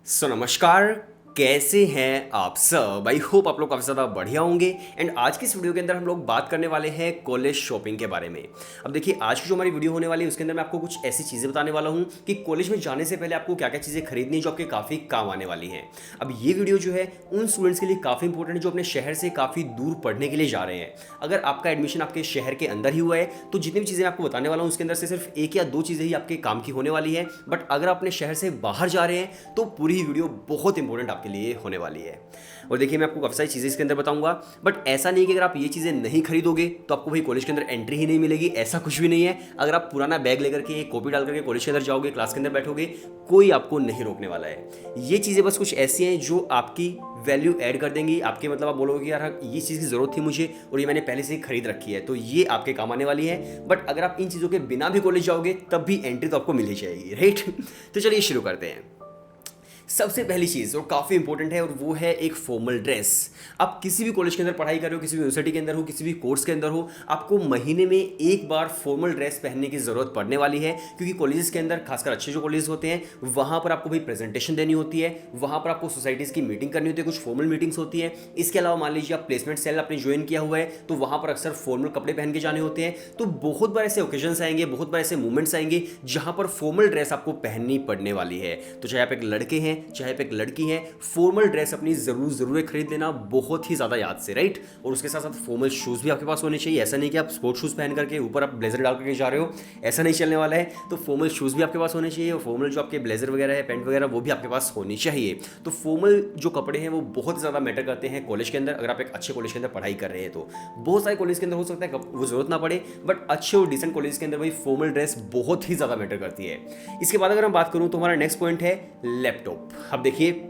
नमस्कार। कैसे हैं आप सब? आई होप आप लोग काफ़ी ज़्यादा बढ़िया होंगे। एंड आज की इस वीडियो के अंदर हम लोग बात करने वाले हैं कॉलेज शॉपिंग के बारे में। अब देखिए, आज की जो हमारी वीडियो होने वाली है उसके अंदर मैं आपको कुछ ऐसी चीज़ें बताने वाला हूं कि कॉलेज में जाने से पहले आपको क्या क्या चीज़ें खरीदनी है जो आपके काफ़ी काम आने वाली हैं। अब ये वीडियो जो है उन स्टूडेंट्स के लिए काफ़ी इंपॉर्टेंट है जो अपने शहर से काफ़ी दूर पढ़ने के लिए जा रहे हैं। अगर आपका एडमिशन आपके शहर के अंदर ही हुआ है तो जितनी भी चीज़ें आपको बताने वाला हूँ उसके अंदर से सिर्फ एक या दो चीज़ें ही आपके काम की होने वाली है। बट अगर आप अपने शहर से बाहर जा रहे हैं तो पूरी ही वीडियो बहुत इंपॉर्टेंट आपके लिए होने वाली है। और देखिए, मैं आपको काफ़ी सारी चीज़ें इसके अंदर बताऊंगा। बट ऐसा नहीं कि अगर आप ये चीज़ें नहीं खरीदोगे तो आपको भाई कॉलेज के अंदर एंट्री ही नहीं मिलेगी, ऐसा कुछ भी नहीं है। अगर आप पुराना बैग लेकर के एक कॉपी डाल करके कॉलेज के अंदर जाओगे, क्लास के अंदर बैठोगे, कोई आपको नहीं रोकने वाला है। ये चीज़ें बस कुछ ऐसी हैं जो आपकी वैल्यू ऐड कर देंगी आपके, मतलब आप बोलोगे कि यार हाँ, ये चीज़ की ज़रूरत थी मुझे और ये मैंने पहले से ही खरीद रखी है, तो ये आपके काम आने वाली है। बट अगर आप इन चीज़ों के बिना भी कॉलेज जाओगे तब भी एंट्री तो आपको मिल ही जाएगी, राइट? तो चलिए शुरू करते हैं। सबसे पहली चीज़ और काफ़ी इंपॉर्टेंट है और वो है एक फॉर्मल ड्रेस। आप किसी भी कॉलेज के अंदर पढ़ाई कर रहे हो, किसी भी यूनिवर्सिटी के अंदर हो, किसी भी कोर्स के अंदर हो, आपको महीने में एक बार फॉर्मल ड्रेस पहनने की ज़रूरत पड़ने वाली है। क्योंकि कॉलेजेस के अंदर, खासकर अच्छे जो कॉलेज होते हैं, वहाँ पर आपको भाई प्रेजेंटेशन देनी होती है, वहाँ पर आपको सोसाइटीज़ की मीटिंग करनी होती है, कुछ फॉर्मल मीटिंग्स होती है। इसके अलावा मान लीजिए आप प्लेसमेंट सेल आपने ज्वाइन किया हुआ है तो वहाँ पर अक्सर फॉर्मल कपड़े पहन के जाने होते हैं। तो बहुत बार ऐसे ओकेजन्स आएंगे, बहुत बार ऐसे मूवमेंट्स आएंगे जहाँ पर फॉर्मल ड्रेस आपको पहननी पड़ने वाली है। तो चाहे आप एक लड़के हैं चाहे आप एक लड़की है, फॉर्मल ड्रेस अपनी जरूर खरीद लेना, बहुत ही ज्यादा याद से, राइट? और उसके साथ साथ फॉर्मल शूज भी आपके पास होने चाहिए। ऐसा नहीं कि आप स्पोर्ट्स शूज पहन करके ऊपर आप ब्लेजर डाल करके जा रहे हो, ऐसा नहीं चलने वाला है। तो फॉर्मल शूज भी आपके पास होने चाहिए और फॉर्मल जो आपके ब्लेजर वगैरह है, पैंट वगैरह, वो भी आपके पास होनी चाहिए। तो फॉर्मल जो कपड़े हैं वो बहुत ज़्यादा मैटर करते हैं कॉलेज के अंदर। अगर आप एक अच्छे कॉलेज के अंदर पढ़ाई कर रहे हैं तो बहुत सारे कॉलेज के अंदर हो सकता है वो जरूरत ना पड़े, बट अच्छे और डिसेंट कॉलेज के अंदर भाई फॉर्मल ड्रेस बहुत ही ज़्यादा मैटर करती है। इसके बाद अगर मैं बात करूँ तो हमारा नेक्स्ट पॉइंट है लैपटॉप। अब देखिए,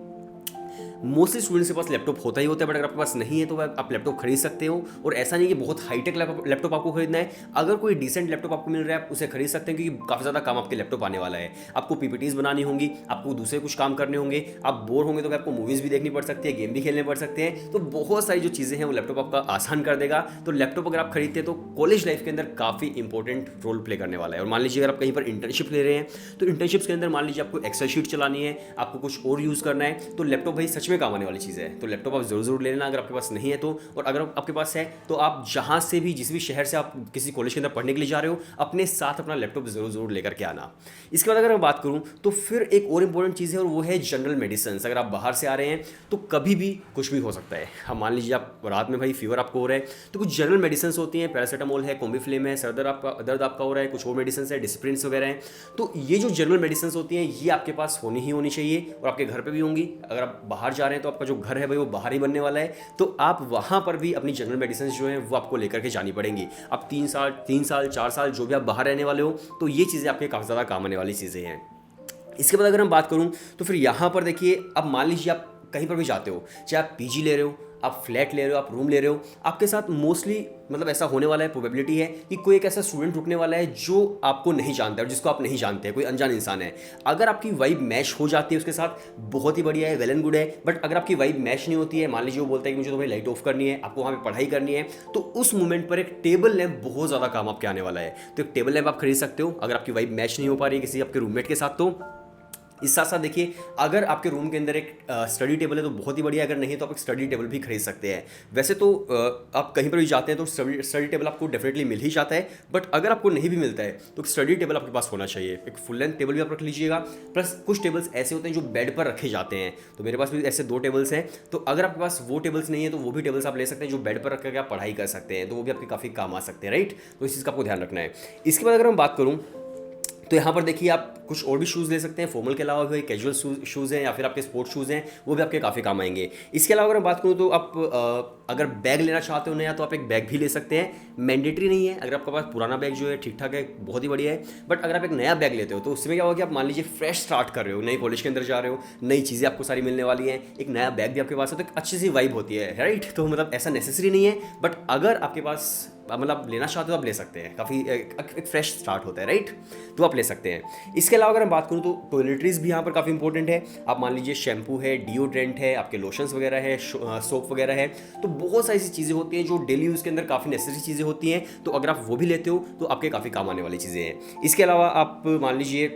मोस्टली स्टूडेंट्स के पास लैपटॉप होता ही होता है, बट अगर आपके पास नहीं है तो आप लैपटॉप खरीद सकते हो। और ऐसा नहीं कि बहुत हाईटेक लैपटॉप आपको खरीदना है। अगर कोई डिसेंट लैपटॉप आपको मिल रहा है आप उसे खरीद सकते हैं, क्योंकि काफ़ी ज़्यादा काम आपके लैपटॉप आने वाला है। आपको पीपीटीज बनानी होंगी, आपको दूसरे कुछ काम करने होंगे, आप बोर होंगे तो आपको मूवीज़ भी देखनी पड़ सकती है, गेम भी खेलने पड़ सकते हैं। तो बहुत सारी जो चीज़ें हैं वो लैपटॉप आपका आसान कर देगा। तो लैपटॉप अगर आप खरीदते हैं तो कॉलेज लाइफ के अंदर काफ़ी इंपॉर्टेंट रोल प्ले करने वाला है। और मान लीजिए अगर आप कहीं पर इंटर्नशिप ले रहे हैं तो इंटर्नशिप्स के अंदर मान लीजिए आपको एक्सेल शीट चलानी है, आपको कुछ और यूज़ करना है, तो लैपटॉप भाई सच में काम आने वाली चीज़ है। तो लैपटॉप आप जरूर ले लेना अगर आपके पास नहीं है तो। और अगर आपके पास है तो आप जहां से भी, जिस भी शहर से आप किसी कॉलेज के अंदर पढ़ने के लिए जा रहे हो, अपने साथ अपना लैपटॉप जरूर लेकर के आना। इसके बाद अगर मैं बात करूं तो फिर एक और इंपॉर्टेंट चीज़ है और वो है जनरल मेडिसिन। अगर आप बाहर से आ रहे हैं तो कभी भी कुछ भी हो सकता है। हम मान लीजिए आप रात में भाई फीवर आपको हो रहा है तो कुछ जनरल मेडिसिन होती हैं, पैरासीटामोल है, कॉम्बिफ्लेम है, सर दर्द आपका हो रहा है, कुछ और मेडिसिन है, डिस्प्रिन वगैरह हैं। तो ये जो जनरल मेडिसिन होती हैं ये आपके पास होनी ही होनी चाहिए और आपके घर पे भी होंगी। अगर आप बाहर जा रहे हैं तो आपका जो घर है भाई वो बाहर ही बनने वाला है, तो आप वहां पर भी अपनी जनरल मेडिसिन जो है वो आपको लेकर के जानी पड़ेंगी। अब 3 साल 4 साल जो भी आप बाहर रहने वाले हो तो ये चीज़ें आपके काफ़ी ज़्यादा काम आने वाली चीज़ें हैं। इसके बाद अगर हम बात करूं तो फिर यहाँ पर देखिए, अब मान लीजिए आप कहीं पर भी जाते हो, चाहे आप पीजी ले रहे हो, आप फ्लैट ले रहे हो, आप रूम ले रहे हो, आपके साथ मोस्टली मतलब ऐसा होने वाला है, प्रोबेबिलिटी है कि कोई एक ऐसा स्टूडेंट रुकने वाला है जो आपको नहीं जानता है और जिसको आप नहीं जानते हैं, कोई अनजान इंसान है। अगर आपकी वाइब मैच हो जाती है उसके साथ, बहुत ही बढ़िया है, वेल एंड गुड है। बट अगर आपकी वाइब मैच नहीं होती है, मान लीजिए वो बोलता है कि मुझे तो भाई लाइट ऑफ करनी है, आपको वहाँ पे पढ़ाई करनी है, तो उस मोमेंट पर एक टेबल लैंप बहुत ज़्यादा काम आपके आने वाला है। तो एक टेबल लैंप आप खरीद सकते हो अगर आपकी वाइब मैच नहीं हो पा रही है किसी आपके रूममेट के साथ। तो इस साथ साथ देखिए, अगर आपके रूम के अंदर एक स्टडी टेबल है तो बहुत ही बढ़िया, अगर नहीं तो आप एक स्टडी टेबल भी खरीद सकते हैं। वैसे तो आप कहीं पर भी जाते हैं तो स्टडी टेबल आपको डेफिनेटली मिल ही जाता है, बट अगर आपको नहीं भी मिलता है तो एक स्टडी टेबल आपके पास होना चाहिए। एक फुल लेंथ टेबल भी आप रख लीजिएगा। प्लस कुछ टेबल्स ऐसे होते हैं जो बेड पर रखे जाते हैं, तो मेरे पास भी ऐसे 2 टेबल्स हैं। तो अगर आपके पास वो टेबल्स नहीं है तो वो भी टेबल्स आप ले सकते हैं जो बेड पर रख करके आप पढ़ाई कर सकते हैं, तो वो भी आपके काफ़ी काम आ सकते हैं, राइट? तो इस चीज़ का आपको ध्यान रखना है। इसके बाद अगर हम बात करूँ तो यहाँ पर देखिए, आप कुछ और भी शूज़ ले सकते हैं, फॉर्मल के अलावा भी कैजुअल शूज़ हैं या फिर आपके स्पोर्ट्स शूज़ हैं, वो भी आपके काफ़ी काम आएंगे। इसके अलावा अगर मैं बात करूँ तो आप अगर बैग लेना चाहते हो नया तो आप एक बैग भी ले सकते हैं। मैंडेटरी नहीं है, अगर आपके पास पुराना बैग जो है ठीक ठाक है, बहुत ही बढ़िया है। बट अगर आप एक नया बैग लेते हो तो उसमें क्या होगा कि आप मान लीजिए फ्रेश स्टार्ट कर रहे हो, नए कॉलेज के अंदर जा रहे हो, नई चीज़ें आपको सारी मिलने वाली हैं, एक नया बैग भी आपके पास है, तो एक अच्छी सी वाइब होती है, राइट? तो मतलब ऐसा नेसेसरी नहीं है, बट अगर आपके पास मतलब लेना चाहते हो आप ले सकते हैं, काफ़ी एक फ्रेश स्टार्ट होता है, राइट? तो आप ले सकते हैं। इसके अलावा अगर हम बात करूँ तो टॉयलेटरीज भी यहाँ पर काफ़ी इंपॉर्टेंट है। आप मान लीजिए शैम्पू है, डिओड्रेंट है, आपके लोशंस वगैरह है, सोप वगैरह है, तो बहुत सारी ऐसी चीज़ें होती हैं जो डेली यूज़ के अंदर काफ़ी नेसेसरी चीज़ें होती हैं। तो अगर आप वो भी लेते हो तो आपके काफ़ी काम आने वाली चीज़ें हैं। इसके अलावा आप मान लीजिए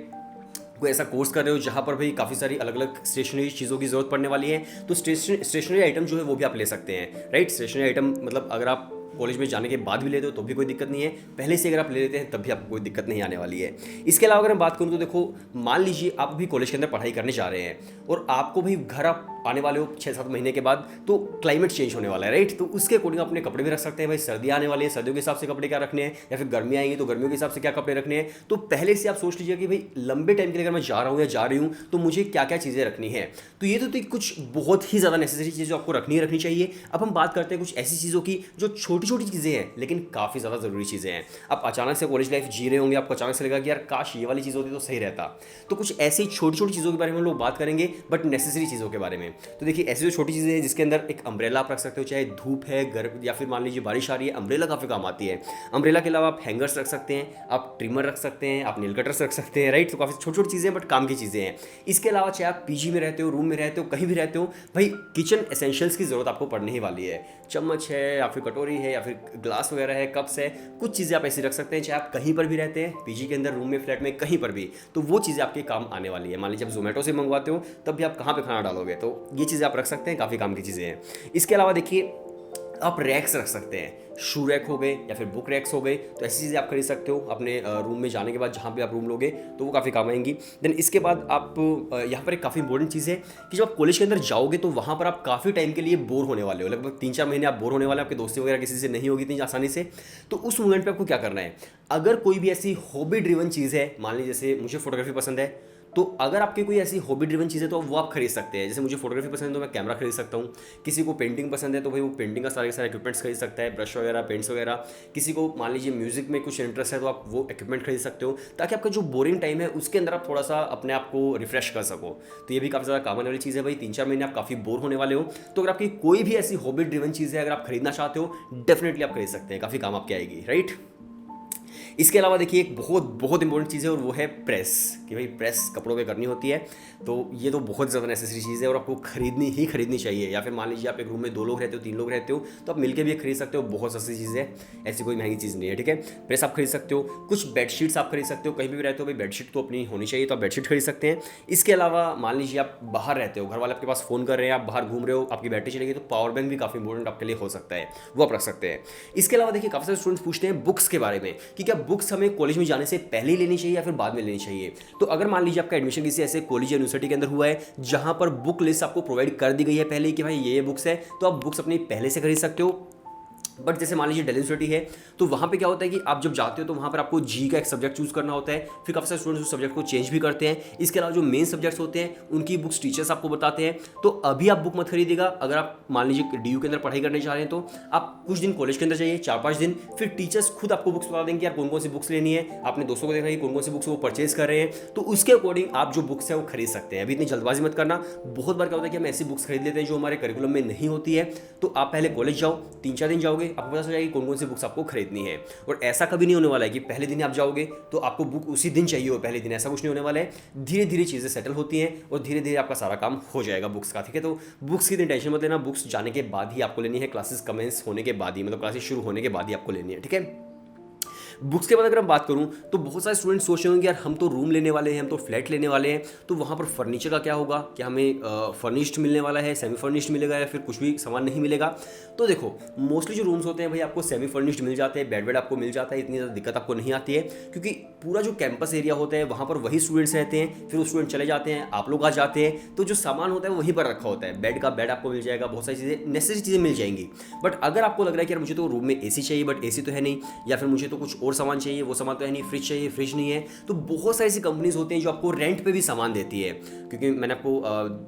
कोई ऐसा कोर्स कर रहे हो जहाँ पर भाई काफ़ी सारी अलग अलग स्टेशनरी चीज़ों की ज़रूरत पड़ने वाली है, तो स्टेशनरी आइटम जो है वो भी आप ले सकते हैं, राइट। स्टेशनरी आइटम मतलब अगर आप कॉलेज में जाने के बाद भी लेते हो तो भी कोई दिक्कत नहीं है, पहले से अगर आप ले लेते हैं तब भी आपको कोई दिक्कत नहीं आने वाली है। इसके अलावा अगर मैं बात करूँ तो देखो, मान लीजिए आप भी कॉलेज के अंदर पढ़ाई करने जा रहे हैं और आपको भी घर आप आने वाले हो 6-7 महीने के बाद, तो क्लाइमेट चेंज होने वाला है, राइट। तो उसके अकॉर्डिंग अपने कपड़े भी रख सकते हैं, भाई सर्दियाँ आने वाली है, सर्दियों के हिसाब से कपड़े क्या रखने हैं, या फिर गर्मियाँ आएंगी तो गर्मियों के हिसाब से क्या कपड़े रखने हैं। तो पहले से आप सोच लीजिए कि भाई लंबे टाइम के लिए अगर मैं जा रहा हूँ या जा रही हूँ तो मुझे क्या क्या चीज़ें रखनी है। तो ये तो थी कुछ बहुत ही ज़्यादा नेसेसरी चीज़ें आपको रखनी चाहिए। अब हम बात करते हैं कुछ ऐसी चीज़ों की जो छोटी छोटी चीज़ें हैं लेकिन काफ़ी ज़्यादा ज़रूरी चीज़ें हैं। आप अचानक से कॉलेज लाइफ जी रहे होंगे, आपको अचानक से लगा कि यार काश ये वाली चीज़ होती तो सही रहता। तो कुछ ऐसी छोटी छोटी चीज़ों के बारे में हम लोग बात करेंगे, बट नेसेसरी चीज़ों के बारे में। तो देखिए, ऐसी जो छोटी चीज़ें हैं जिसके अंदर एक अम्ब्रेला आप रख सकते हो, चाहे धूप है, गर्म, या फिर मान लीजिए बारिश आ रही है, अम्ब्रेला काफ़ी काम आती है। अम्ब्रेला के अलावा आप हैंगर्स रख सकते हैं, आप ट्रिमर रख सकते हैं, आप नील कटर्स रख सकते हैं, राइट। तो काफ़ी छोटी छोटी चीज़ें हैं बट काम की चीज़ें हैं। इसके अलावा चाहे आप पीजी में रहते हो, रूम में रहते हो, कहीं भी रहते हो, भाई किचन एसेंशियल्स की ज़रूरत आपको पड़ने ही वाली है। चम्मच है या फिर कटोरी है या फिर ग्लास वगैरह है, कप्स है, कुछ चीज़ें आप ऐसी रख सकते हैं, चाहे आप कहीं पर भी रहते हैं, पीजी के अंदर, रूम में, फ्लैट में, कहीं पर भी, तो वो चीज़ें आपके काम आने वाली है। मान लीजिए आप जोमेटो से मंगवाते हो तब भी आप कहाँ पे खाना डालोगे, तो ये चीज़ें आप रख सकते हैं, काफ़ी काम की चीज़ें हैं। इसके अलावा देखिए, आप रैक्स रख सकते हैं, शू रैक हो गए या फिर बुक रैक्स हो गए, तो ऐसी चीज़ें आप खरीद सकते हो अपने रूम में जाने के बाद, जहाँ भी आप रूम लोगे तो वो काफ़ी काम आएंगी। देन इसके बाद आप यहाँ पर एक काफ़ी इंपॉर्टेंट चीज़ है कि जब आप कॉलेज के अंदर जाओगे तो वहाँ पर आप काफ़ी टाइम के लिए बोर होने वाले हो, लगभग 3-4 महीने आप बोर होने वाले हैं, आपकी दोस्ती वगैरह किसी से नहीं होगी इतनी आसानी से। तो उस मोमेंट पर आपको क्या करना है, अगर कोई भी ऐसी हॉबी ड्रिवन चीज़ है, मान लीजिए जैसे मुझे फोटोग्राफी पसंद है, तो अगर आपकी कोई ऐसी हॉबी ड्रिवन चीज़ है तो वो आप खरीद सकते हैं। जैसे मुझे फोटोग्राफी पसंद है तो मैं कैमरा खरीद सकता हूँ, किसी को पेंटिंग पसंद है तो भाई वो पेंटिंग का सारे सारे इक्विपमेंट्स खरीद सकता है, ब्रश वगैरह, पेंट्स वगैरह। किसी को मान लीजिए म्यूजिक में कुछ इंटरेस्ट है तो आप वो इक्विपमेंट खरीद सकते हो, ताकि आपका जो बोरिंग टाइम है उसके अंदर आप थोड़ा सा अपने आप को रिफ्रेश कर सको। तो ये भी काफ़ी ज़्यादा काम आने वाली चीज़ है भाई। 3-4 महीने आप काफ़ी बोर होने वाले हो, तो अगर आपकी कोई भी ऐसी हॉबी ड्रिवन चीज़ है, अगर आप खरीदना चाहते हो, डेफिनेटली आप खरीद सकते हैं, काफ़ी काम आपकी आएगी, राइट। इसके अलावा देखिए, एक बहुत बहुत इंपॉर्टेंट चीज़ है और वो है प्रेस, कि भाई प्रेस कपड़ों पे करनी होती है। तो ये तो बहुत ज़्यादा नेसेसरी चीज़ है और आपको खरीदनी चाहिए। या फिर मान लीजिए आप एक रूम में 2 लोग रहते हो, 3 लोग रहते हो, तो आप मिलकर भी खरीद सकते हो, बहुत सस्ती चीज़ है, ऐसी कोई महंगी चीज़ नहीं है, ठीक है। प्रेस आप खरीद सकते हो, कुछ बेडशीट्स आप खरीद सकते हो, कहीं भी रहते हो भाई बेडशीट तो अपनी होनी चाहिए, तो आप बेडशीट खरीद सकते हैं। इसके अलावा मान लीजिए आप बाहर रहते हो, घर वाले आपके पास फ़ोन कर रहे हैं, आप बाहर घूम रहे हो, आपकी बैटरी चलेगी, तो पावर बैंक भी काफ़ी इंपॉर्टेंट आपके लिए हो सकता है, वो आप रख सकते हैं। इसके अलावा देखिए, काफ़ी सारे स्टूडेंट्स पूछते हैं बुक्स के बारे में कि क्या बुक्स हमें कॉलेज में जाने से पहले ही लेनी चाहिए या फिर बाद में लेनी चाहिए। तो अगर मान लीजिए आपका एडमिशन किसी ऐसे कॉलेज या यूनिवर्सिटी के अंदर हुआ है जहां पर बुक लिस्ट आपको प्रोवाइड कर दी गई है पहले ही कि भाई ये बुक्स है, तो आप बुक्स अपनी पहले से खरीद सकते हो। बट जैसे मान लीजिए दिल्ली यूनिवर्सिटी है, तो वहाँ पे क्या होता है कि आप जब जाते हो तो वहाँ पर आपको जी का एक सब्जेक्ट चूज करना होता है, फिर काफ़ी सारे स्टूडेंट्स उस सब्जेक्ट को चेंज भी करते हैं। इसके अलावा जो मेन सब्जेक्ट्स होते हैं उनकी बुक्स टीचर्स आपको बताते हैं। तो अभी आप बुक मत खरीदिएगा, अगर आप मान लीजिए डीयू के अंदर पढ़ाई करने जा रहे हैं तो आप कुछ दिन कॉलेज के अंदर जाइए, 4-5 दिन, फिर टीचर्स खुद आपको बुक्स बता देंगे यार कौन कौन सी बुक्स लेनी है, आपने दोस्तों को देखना है कौन कौन सी बुक्स वो परचेज कर रहे हैं, तो उसके अकॉर्डिंग आप जो बुक्स है वो खरीद सकते हैं। अभी इतनी जल्दबाजी मत करना। बहुत बार क्या होता है कि हम ऐसी बुक्स खरीद लेते हैं जो हमारे करिकुलम में नहीं होती है। तो आप पहले कॉलेज जाओ, 3-4 दिन जाओगे, आपको पता चल जाएगी कौन सी बुक्स आपको खरीदनी है। और ऐसा कभी नहीं होने वाला है कि पहले दिन आप जाओगे तो आपको बुक उसी दिन चाहिए हो पहले दिन, ऐसा कुछ नहीं होने वाला है। धीरे धीरे चीज़ें सेटल होती हैं और धीरे धीरे आपका सारा काम हो जाएगा बुक्स का, ठीक है। तो बुक्स की इतनी टेंशन मत लेना, बुक्स जाने के बाद ही आपको लेनी है, क्लासेस कमेंस होने के बाद ही, मतलब क्लासेस शुरू होने के बाद ही आपको लेनी है, ठीक है। बुक्स के बाद अगर हम बात करूं तो बहुत सारे स्टूडेंट सोच रहे होंगे यार हम तो रूम लेने वाले हैं, हम तो फ्लैट लेने वाले हैं, तो वहाँ पर फर्नीचर का क्या होगा, क्या हमें फर्निश्ड मिलने वाला है, सेमी फर्निश्ड मिलेगा या फिर कुछ भी सामान नहीं मिलेगा। तो देखो, मोस्टली जो रूम्स होते हैं भाई आपको सेमी फर्निश्ड मिल जाते हैं, बेड आपको मिल जाता है, इतनी ज़्यादा दिक्कत आपको नहीं आती है, क्योंकि पूरा जो कैंपस एरिया होता है वहाँ पर वही स्टूडेंट्स रहते हैं, फिर वो स्टूडेंट चले जाते हैं, आप लोग आ जाते हैं, तो जो सामान होता है वो वहीं पर रखा होता है। बेड आपको मिल जाएगा, बहुत सारी चीज़ें नेसेसरी चीज़ें मिल जाएंगी। बट अगर आपको लग रहा है कि यार मुझे तो रूम में एसी चाहिए बट एसी तो है नहीं, या फिर मुझे तो कुछ और सामान चाहिए, वो सामान तो है नहीं, फ्रिज चाहिए, फ्रिज नहीं है, तो बहुत सारी ऐसी कंपनीज होती हैं जो आपको रेंट पे भी सामान देती है। क्योंकि मैंने आपको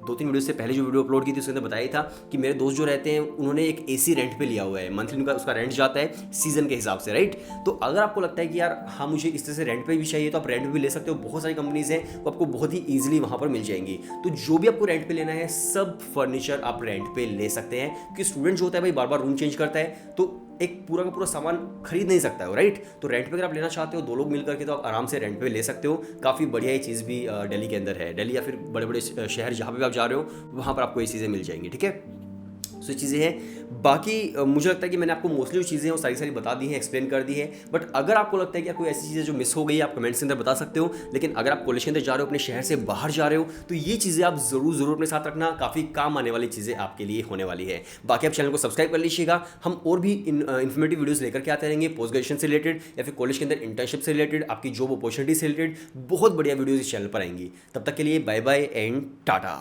2-3 वीडियो से पहले जो वीडियो अपलोड की थी उसके अंदर बताया था कि मेरे दोस्त जो रहते हैं उन्होंने एक एसी रेंट पे लिया हुआ है, मंथली उनका उसका रेंट जाता है सीजन के हिसाब से, राइट। तो अगर आपको लगता है कि यार हाँ मुझे इस तरह से रेंट पे भी चाहिए तो आप रेंट पे भी ले सकते हो, बहुत सारी कंपनीज हैं वो आपको बहुत ही ईजिली वहाँ पर मिल जाएंगी। तो जो भी आपको रेंट पे लेना है सब फर्नीचर आप रेंट पे ले सकते हैं, क्योंकि स्टूडेंट जो होता है भाई बार बार रूम चेंज करता है तो एक पूरा का पूरा सामान खरीद नहीं सकता है, राइट। तो रेंट पे अगर आप लेना चाहते हो 2 लोग मिल करके तो आप आराम से रेंट पे ले सकते हो। काफ़ी बढ़िया ये चीज़ भी दिल्ली के अंदर है, दिल्ली या फिर बड़े बड़े शहर जहाँ पे भी आप जा रहे हो वहाँ पर आपको ये चीज़ें मिल जाएंगी, ठीक है। सो ये चीज़ें हैं। बाकी मुझे लगता है कि मैंने आपको मोस्टली जो चीज़ें हैं वो सारी सारी बता दी हैं, एक्सप्लेन कर दी है। बट अगर आपको लगता है कि कोई ऐसी चीज़ें जो मिस हो गई, आप कमेंट्स के अंदर बता सकते हो। लेकिन अगर आप कॉलेज के अंदर जा रहे हो, अपने शहर से बाहर जा रहे हो, तो ये चीज़ें आप ज़रूर अपने साथ रखना, काफ़ी काम आने वाली चीज़ें आपके लिए होने वाली है। बाकी आप चैनल को सब्सक्राइब कर लीजिएगा। हम और भी इन्फॉर्मेटिव वीडियोज़ लेकर के आते रहेंगे, पोस्ट ग्रेजुएशन से रिलेटेड या फिर कॉलेज के अंदर इंटर्नशिप से रिलेटेड, आपकी जॉब अपॉर्चुनिटी से रिलेटेड बहुत बढ़िया वीडियोज़ इस चैनल पर आएंगी। तब तक के लिए बाय बाय एंड टाटा।